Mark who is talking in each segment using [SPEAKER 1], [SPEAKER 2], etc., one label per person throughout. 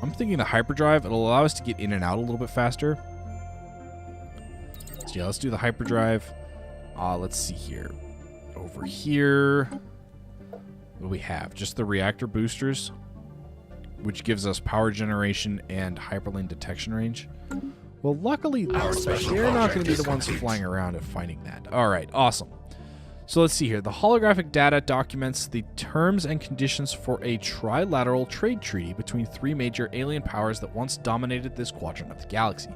[SPEAKER 1] I'm thinking the hyperdrive, it'll allow us to get in and out a little bit faster. So yeah, let's do the hyperdrive. Let's see here. Over here, what do we have? Just the reactor boosters, which gives us power generation and hyperlane detection range. Well, luckily, they're not going to be the ones flying around and finding that. All right, awesome. So let's see here. The holographic data documents the terms and conditions for a trilateral trade treaty between 3 major alien powers that once dominated this quadrant of the galaxy.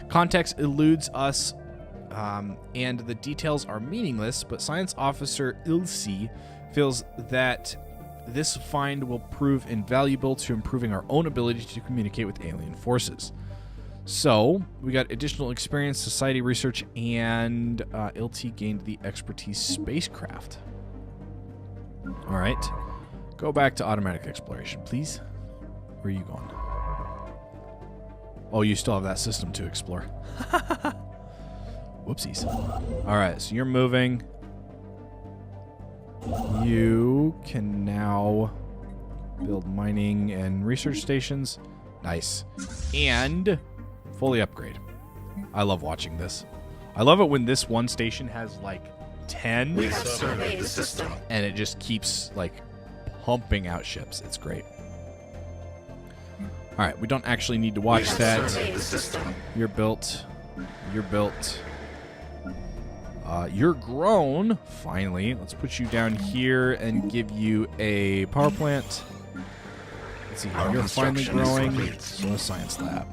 [SPEAKER 1] Context eludes us, and the details are meaningless, but Science Officer Ilse feels that this find will prove invaluable to improving our own ability to communicate with alien forces. So, we got additional experience, society research, and LT gained the expertise spacecraft. All right. Go back to automatic exploration, please. Where are you going? Oh, you still have that system to explore. Whoopsies. All right, so you're moving. You can now build mining and research stations. Nice. And fully upgrade. I love watching this. I love it when this one station has like 10
[SPEAKER 2] We have surveyed the system.
[SPEAKER 1] and it just keeps like pumping out ships. It's great. All right, we don't actually need to watch that.
[SPEAKER 2] Surveyed the system.
[SPEAKER 1] You're built. You're built. You're grown. Finally, let's put you down here and give you a power plant. Let's see here. You're finally growing. So a science lab.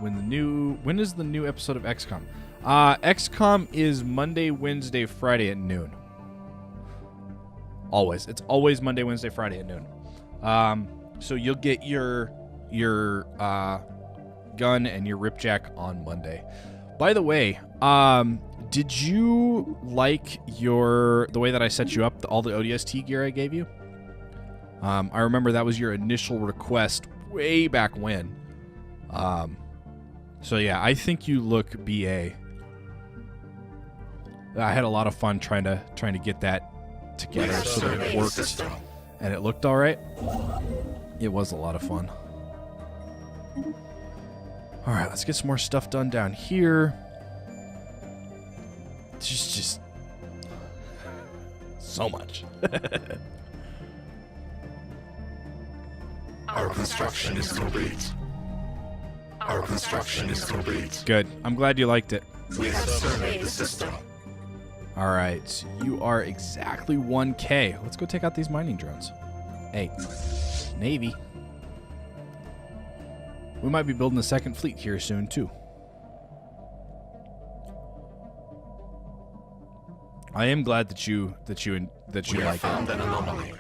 [SPEAKER 1] When is the new episode of XCOM? XCOM is Monday, Wednesday, Friday at noon. Always. It's always Monday, Wednesday, Friday at noon. So you'll get your gun and your ripjack on Monday. By the way, did you like the way that I set you up, all the ODST gear I gave you? I remember that was your initial request way back when. So yeah, I think you look BA. I had a lot of fun trying to get that together so that it worked and it looked all right. It was a lot of fun. All right, let's get some more stuff done down here. Just so much.
[SPEAKER 2] Our construction is complete. Our construction is complete.
[SPEAKER 1] Good. I'm glad you liked it.
[SPEAKER 2] We have surveyed the system.
[SPEAKER 1] All right, so you are exactly 1K. Let's go take out these mining drones. Hey, Navy. We might be building a second fleet here soon too. I am glad that you like
[SPEAKER 2] Found
[SPEAKER 1] it.
[SPEAKER 2] an anomaly.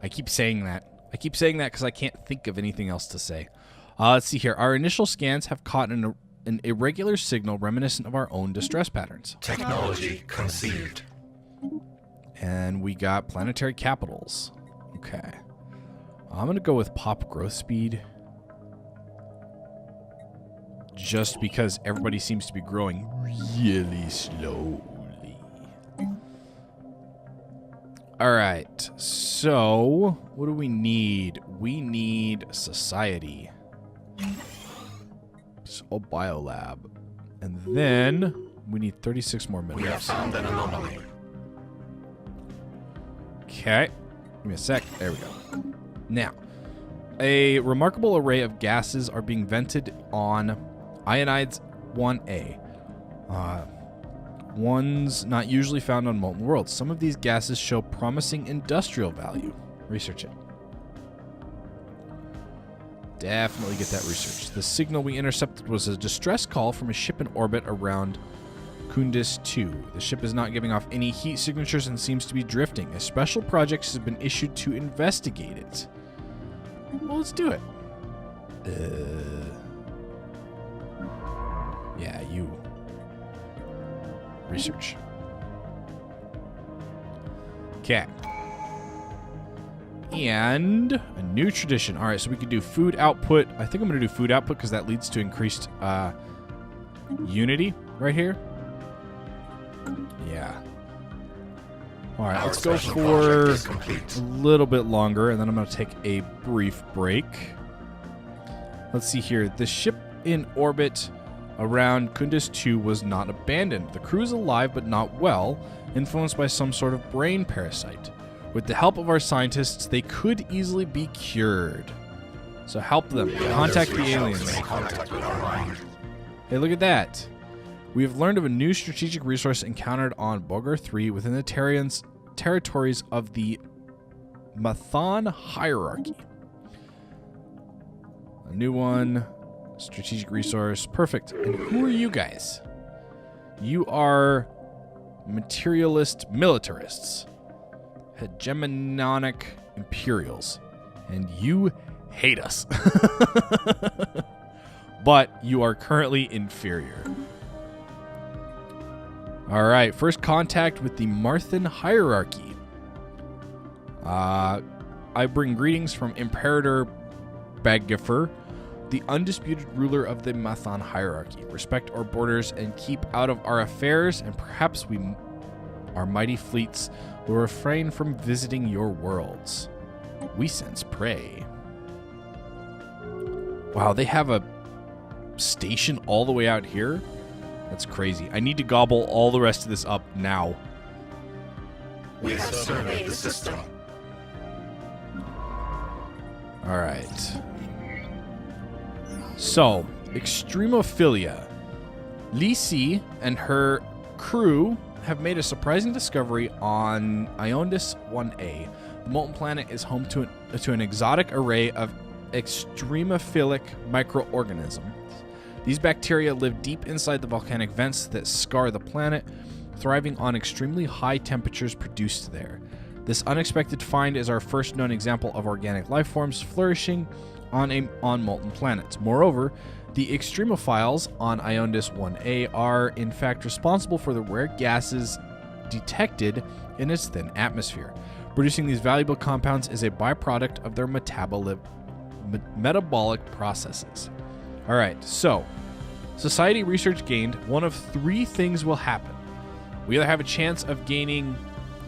[SPEAKER 1] I keep saying that. I keep saying that because I can't think of anything else to say. Let's see here. Our initial scans have caught an irregular signal reminiscent of our own distress patterns.
[SPEAKER 2] Technology conceived.
[SPEAKER 1] And we got planetary capitals. Okay. I'm going to go with pop growth speed. Just because everybody seems to be growing really slowly. All right. So, what do we need? We need society. So, biolab. And then we need 36 more minutes.
[SPEAKER 2] We have found an anomaly.
[SPEAKER 1] Okay. Give me a sec. There we go. Now, a remarkable array of gases are being vented on Ionides 1A. Ones not usually found on molten worlds. Some of these gases show promising industrial value. Research it. Definitely get that research. The signal we intercepted was a distress call from a ship in orbit around Kundus 2. The ship is not giving off any heat signatures and seems to be drifting. A special project has been issued to investigate it. Well, let's do it. Yeah, you. Research. Okay. And a new tradition. All right, so we could do food output. I think I'm going to do food output because that leads to increased unity right here. Yeah. All right,
[SPEAKER 2] Our
[SPEAKER 1] let's go
[SPEAKER 2] special
[SPEAKER 1] for
[SPEAKER 2] project is complete.
[SPEAKER 1] a little bit longer, and then I'm going to take a brief break. Let's see here. The ship in orbit around Kunduz 2 was not abandoned. The crew is alive but not well, influenced by some sort of brain parasite. With the help of our scientists, they could easily be cured. So help them. Contact the aliens.
[SPEAKER 2] Make contact with our mind.
[SPEAKER 1] Hey, look at that. We have learned of a new strategic resource encountered on Bogar 3 within the territories of the Mathon hierarchy. A new one. Strategic resource. Perfect. And who are you guys? You are materialist militarists. Hegemonic Imperials. And you hate us. But you are currently inferior. Alright, first contact with the Marthan hierarchy. I bring greetings from Imperator Baggifer, the undisputed ruler of the Mathon hierarchy. Respect our borders and keep out of our affairs, and perhaps our mighty fleets will refrain from visiting your worlds. We sense prey. Wow, they have a station all the way out here? That's crazy. I need to gobble all the rest of this up now.
[SPEAKER 2] We have surveyed the system.
[SPEAKER 1] Alright. So, Extremophilia. Lisi and her crew have made a surprising discovery on Iondis 1A. The molten planet is home to an exotic array of extremophilic microorganisms. These bacteria live deep inside the volcanic vents that scar the planet, thriving on extremely high temperatures produced there. This unexpected find is our first known example of organic life forms flourishing on molten planets. Moreover, the extremophiles on Iondis 1A are in fact responsible for the rare gases detected in its thin atmosphere. Producing these valuable compounds is a byproduct of their metabolic processes. All right, so society research gained. One of three things will happen. We either have a chance of gaining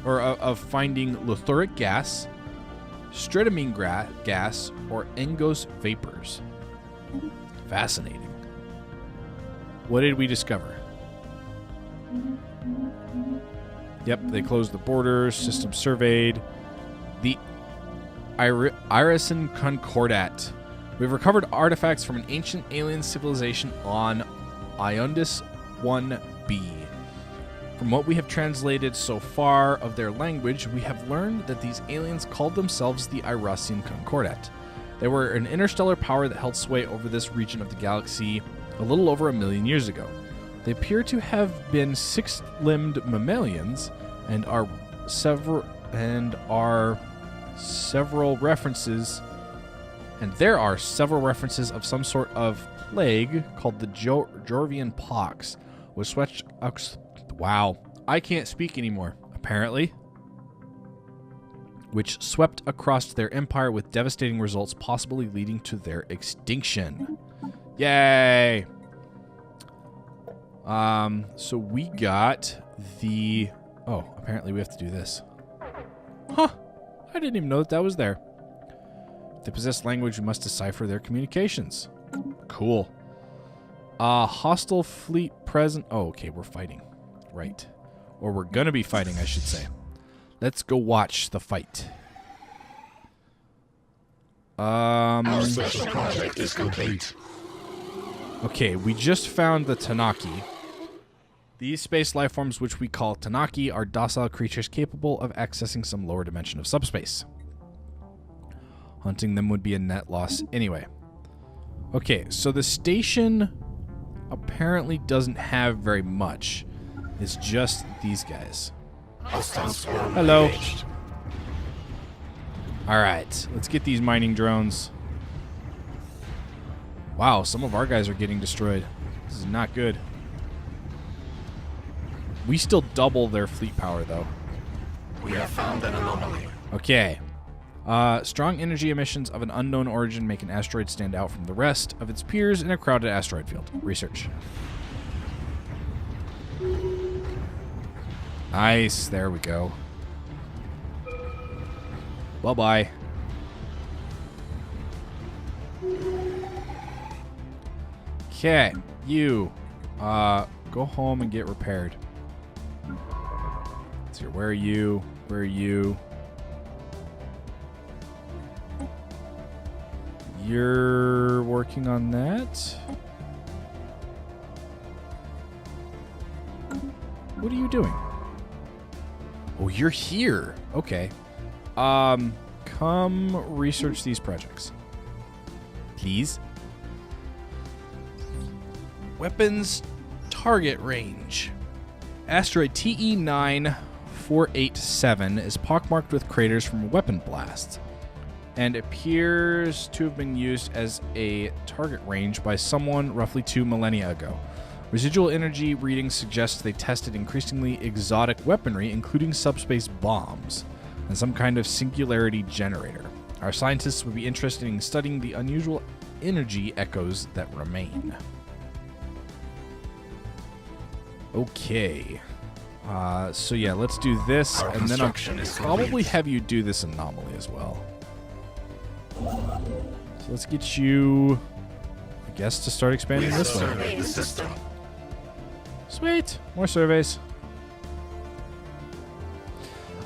[SPEAKER 1] or of finding lithuric gas, stratamine gas, or Engos vapors. Fascinating. What did we discover? Yep, they closed the borders, system surveyed. The Irisan Concordat. We've recovered artifacts from an ancient alien civilization on Iondis 1B. From what we have translated so far of their language, we have learned that these aliens called themselves the Irisan Concordat. They were an interstellar power that held sway over this region of the galaxy a little over 1 million years ago. They appear to have been six-limbed mammalians and there are several references of some sort of plague called the Jorvian pox, which swept. Wow, I can't speak anymore. Apparently, which swept across their empire with devastating results, possibly leading to their extinction. Yay! So we got the. Oh, apparently we have to do this. Huh? I didn't even know that was there. If they possess language, we must decipher their communications. Cool. Hostile fleet present. Oh, okay, we're fighting. Right. Or we're gonna be fighting, I should say. Let's go watch the fight.
[SPEAKER 2] Our special project is complete.
[SPEAKER 1] Okay, we just found the Tanaki. These space life forms, which we call Tanaki, are docile creatures capable of accessing some lower dimension of subspace. Hunting them would be a net loss anyway. Okay, so the station apparently doesn't have very much. It's just these guys. Hello. Alright, let's get these mining drones. Wow, some of our guys are getting destroyed. This is not good. We still double their fleet power, though.
[SPEAKER 2] We have found an anomaly.
[SPEAKER 1] Okay. Strong energy emissions of an unknown origin make an asteroid stand out from the rest of its peers in a crowded asteroid field. Research. Nice. There we go. Bye-bye. Okay, you go home and get repaired. Let's see, where are you? Where are you? You're working on that? What are you doing? Oh, you're here. Okay. Come research these projects. Please. Weapons target range. Asteroid TE9487 is pockmarked with craters from weapon blasts and appears to have been used as a target range by someone roughly 2 millennia ago. Residual energy readings suggest they tested increasingly exotic weaponry, including subspace bombs and some kind of singularity generator. Our scientists would be interested in studying the unusual energy echoes that remain. Okay. So yeah, let's do this, and then I'll probably have you do this anomaly as well. So let's get you, I guess, to start expanding this one. Sweet. More surveys.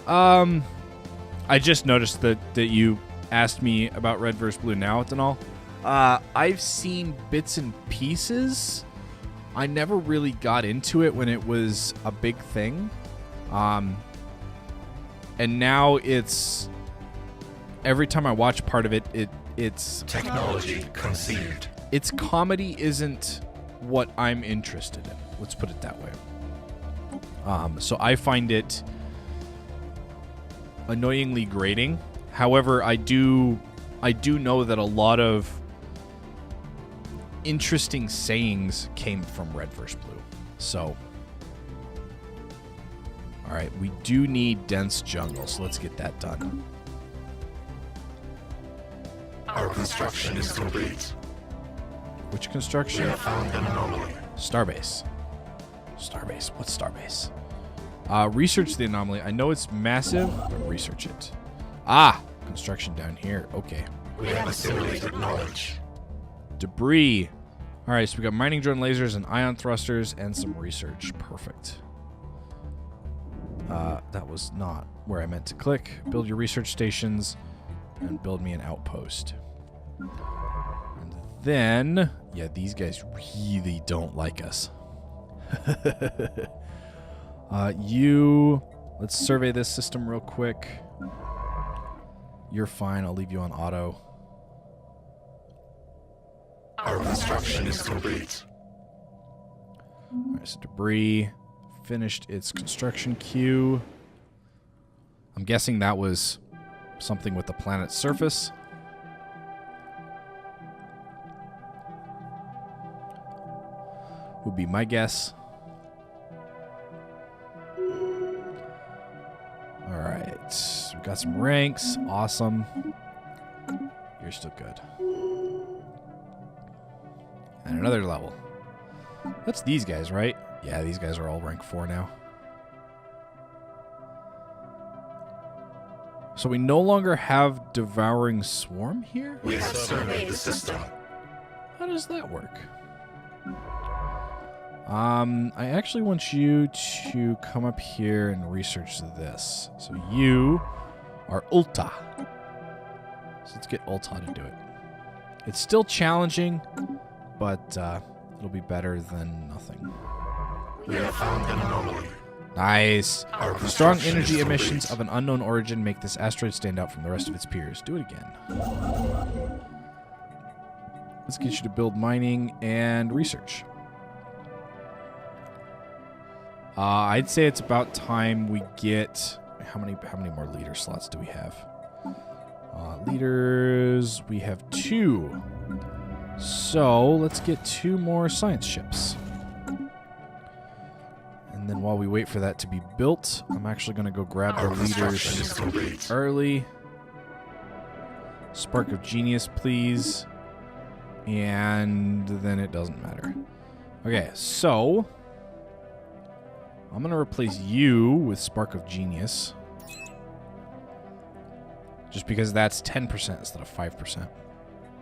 [SPEAKER 1] I just noticed that you asked me about red versus blue now, and all. I've seen bits and pieces. I never really got into it when it was a big thing. And now it's every time I watch part of it, it's
[SPEAKER 2] technology conceived.
[SPEAKER 1] Its comedy isn't what I'm interested in. Let's put it that way. So I find it annoyingly grating. However, I do know that a lot of interesting sayings came from red versus blue. So, all right, we do need dense jungle, so let's get that done.
[SPEAKER 2] Our construction is complete.
[SPEAKER 1] Which construction?
[SPEAKER 2] We have found an anomaly.
[SPEAKER 1] Starbase. Starbase. What's Starbase? Research the anomaly. I know it's massive, but research it. Ah, construction down here. Okay.
[SPEAKER 2] We have assimilated knowledge.
[SPEAKER 1] Debris. All right, so we got mining drone lasers and ion thrusters and some research. Perfect. That was not where I meant to click. Build your research stations and build me an outpost. And then, yeah, these guys really don't like us. Let's survey this system real quick. You're fine. I'll leave you on auto.
[SPEAKER 2] Our construction is complete.
[SPEAKER 1] All right, so debris finished its construction queue. I'm guessing that was something with the planet's surface. Would be my guess. All right, we got some ranks. Awesome. You're still good. And another level. That's these guys, right? Yeah, these guys are all rank 4 now. So we no longer have Devouring Swarm here?
[SPEAKER 2] We have surveyed the system.
[SPEAKER 1] How does that work? I actually want you to come up here and research this. So you are Ulta. So let's get Ulta to do it. It's still challenging, but it'll be better than nothing.
[SPEAKER 2] We have found an anomaly.
[SPEAKER 1] Nice.
[SPEAKER 2] Our
[SPEAKER 1] The strong
[SPEAKER 2] construction
[SPEAKER 1] energy
[SPEAKER 2] is
[SPEAKER 1] emissions
[SPEAKER 2] complete.
[SPEAKER 1] of an unknown origin make this asteroid stand out from the rest of its peers. Do it again. Let's get you to build mining and research. I'd say it's about time we get... How many more leader slots do we have? Leaders, we have 2. So let's get 2 more science ships. And then while we wait for that to be built, I'm actually going to go grab the
[SPEAKER 2] Our construction is
[SPEAKER 1] leaders
[SPEAKER 2] complete.
[SPEAKER 1] early. Spark of Genius, please. And then it doesn't matter. Okay, so I'm going to replace you with Spark of Genius. just because that's 10% instead of 5%.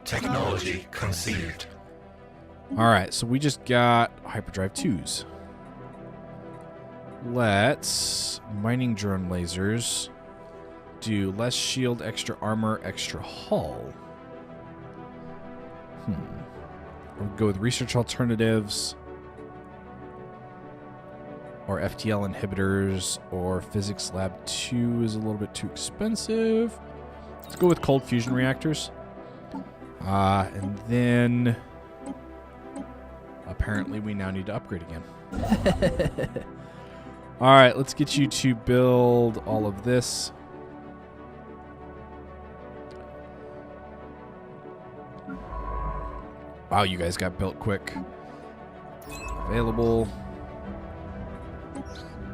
[SPEAKER 2] Technology conceived.
[SPEAKER 1] All right, so we just got hyperdrive 2s. Let's mining drone lasers do less shield, extra armor, extra hull. We'll go with research alternatives, or FTL inhibitors, or physics lab 2 is a little bit too expensive. Let's go with cold fusion reactors. And then apparently we now need to upgrade again. All right, let's get you to build all of this. Wow, you guys got built quick. Available.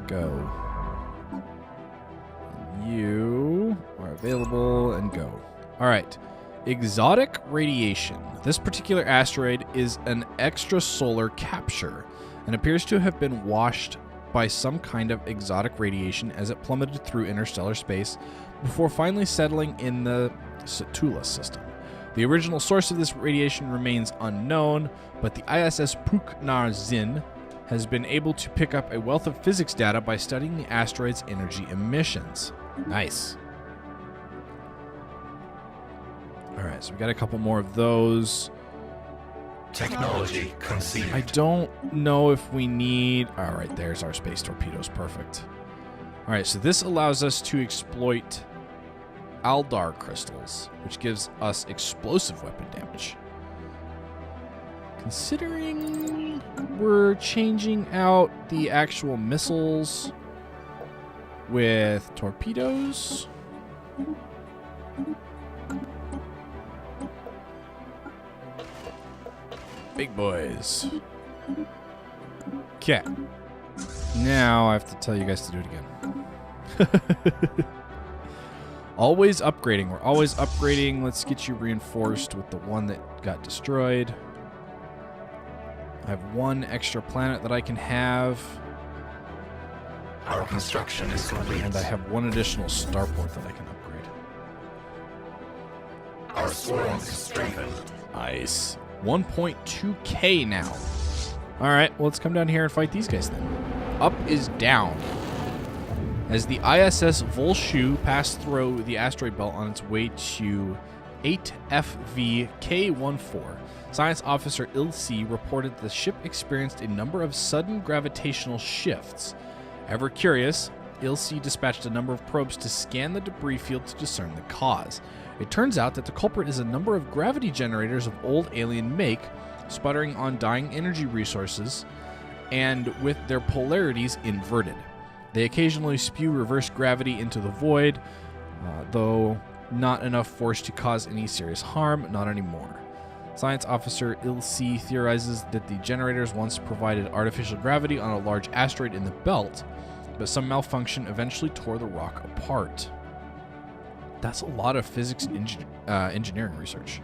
[SPEAKER 1] Go. You are available and go. All right. Exotic radiation. This particular asteroid is an extrasolar capture and appears to have been washed by some kind of exotic radiation as it plummeted through interstellar space before finally settling in the SWTOR system. The original source of this radiation remains unknown, but the ISS Puk-Nar-Zin has been able to pick up a wealth of physics data by studying the asteroid's energy emissions. Nice. All right, so we got a couple more of those.
[SPEAKER 2] Technology conceived.
[SPEAKER 1] I don't know if we need... All right, there's our space torpedoes. Perfect. All right, so this allows us to exploit Aldar crystals, which gives us explosive weapon damage. Considering we're changing out the actual missiles with torpedoes... Big boys. Okay. Now I have to tell you guys to do it again. Always upgrading. We're always upgrading. Let's get you reinforced with the one that got destroyed. I have one extra planet that I can have.
[SPEAKER 2] Our construction is complete.
[SPEAKER 1] And I have one additional starport that I can upgrade.
[SPEAKER 2] Our swarms is strengthened.
[SPEAKER 1] Nice. 1.2k now. All right, well, let's come down here and fight these guys then. Up is down. As the ISS Volshu passed through the asteroid belt on its way to 8FV K14, Science Officer Ilse reported the ship experienced a number of sudden gravitational shifts. Ever curious, Ilse dispatched a number of probes to scan the debris field to discern the cause. It turns out that the culprit is a number of gravity generators of old alien make, sputtering on dying energy resources, and with their polarities inverted. They occasionally spew reverse gravity into the void, though not enough force to cause any serious harm, not anymore. Science Officer Ilse theorizes that the generators once provided artificial gravity on a large asteroid in the belt, but some malfunction eventually tore the rock apart. That's a lot of physics and engineering research.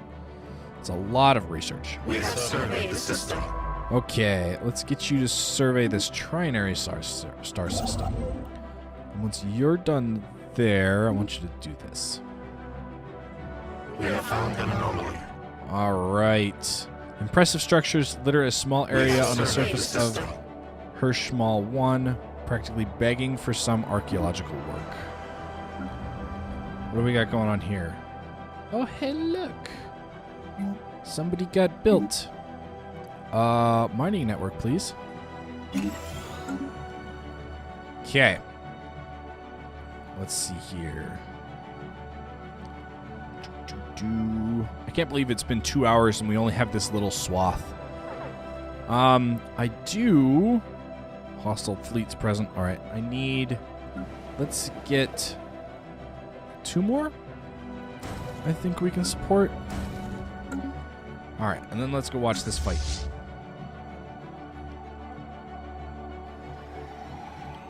[SPEAKER 1] It's a lot of research.
[SPEAKER 2] We have surveyed the system.
[SPEAKER 1] Okay, let's get you to survey this trinary star system. And once you're done there, I want you to do this.
[SPEAKER 2] We have found an anomaly.
[SPEAKER 1] All right. Impressive structures litter a small area on the surface of Hirschmal 1, practically begging for some archaeological work. What do we got going on here? Oh, hey, look. Somebody got built. Mining network, please. Okay. Let's see here. I can't believe it's been 2 hours and we only have this little swath. I do... Hostile fleets present. All right, I need... Let's get 2 more. I think we can support. All right, and then let's go watch this fight.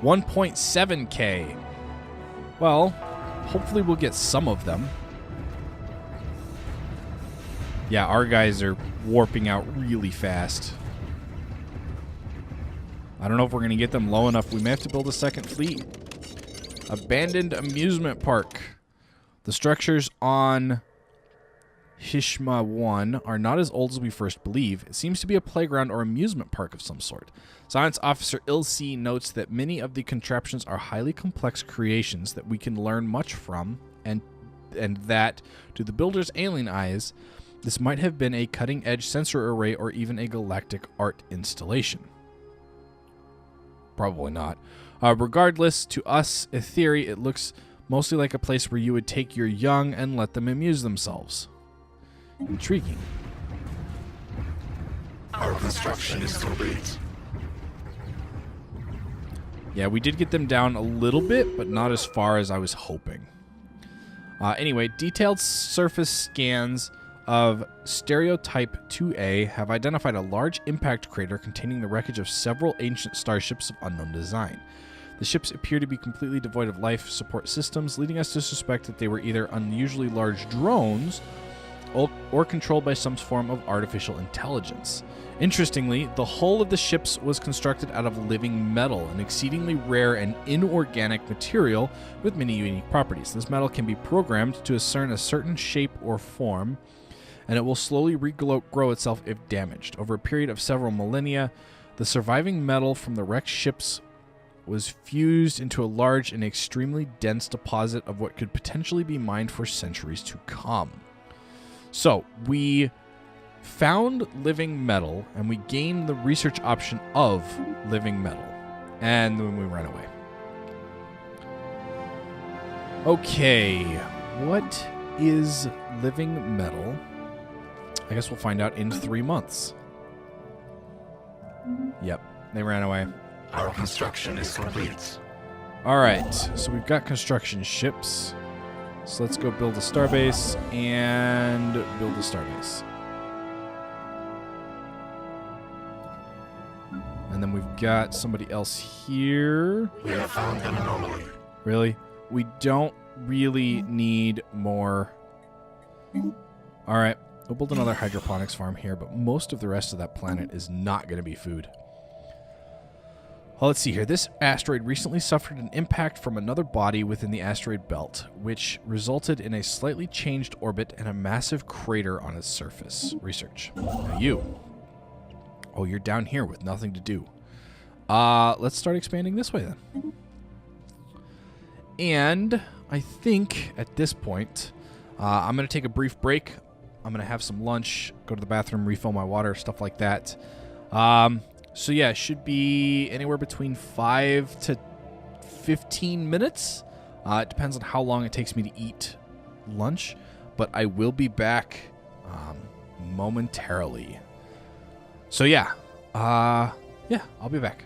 [SPEAKER 1] 1.7k. Well, hopefully we'll get some of them. Yeah, our guys are warping out really fast. I don't know if we're going to get them low enough. We may have to build a second fleet. Abandoned amusement park. The structures on Hishma 1 are not as old as we first believe. It seems to be a playground or amusement park of some sort. Science Officer Ilse notes that many of the contraptions are highly complex creations that we can learn much from, and that, to the builder's alien eyes, this might have been a cutting-edge sensor array or even a galactic art installation. Probably not. Regardless, to us, a theory, it looks mostly like a place where you would take your young and let them amuse themselves. Intriguing.
[SPEAKER 2] Our construction is complete.
[SPEAKER 1] Yeah, we did get them down a little bit, but not as far as I was hoping. Anyway, detailed surface scans of Stereotype 2A have identified a large impact crater containing the wreckage of several ancient starships of unknown design. The ships appear to be completely devoid of life support systems, leading us to suspect that they were either unusually large drones or controlled by some form of artificial intelligence. Interestingly, the hull of the ships was constructed out of living metal, an exceedingly rare and inorganic material with many unique properties. This metal can be programmed to assume a certain shape or form, and it will slowly regrow itself if damaged. Over a period of several millennia, the surviving metal from the wrecked ships was fused into a large and extremely dense deposit of what could potentially be mined for centuries to come. So, we found living metal, and we gained the research option of living metal. And then we ran away. Okay, what is living metal? I guess we'll find out in 3 months. Yep, they ran away.
[SPEAKER 2] Our construction is complete.
[SPEAKER 1] All right, so we've got construction ships. So let's go build a starbase and build a starbase. And then we've got somebody else here.
[SPEAKER 2] We have found an anomaly.
[SPEAKER 1] Really? We don't really need more. All right, we'll build another hydroponics farm here, but most of the rest of that planet is not going to be food. Well, let's see here. This asteroid recently suffered an impact from another body within the asteroid belt, which resulted in a slightly changed orbit and a massive crater on its surface. Research. Now you. Oh, you're down here with nothing to do. Let's start expanding this way then. And I think at this point, I'm going to take a brief break. I'm going to have some lunch, go to the bathroom, refill my water, stuff like that. So yeah, it should be anywhere between 5 to 15 minutes. It depends on how long it takes me to eat lunch, but I will be back momentarily. So yeah, I'll be back.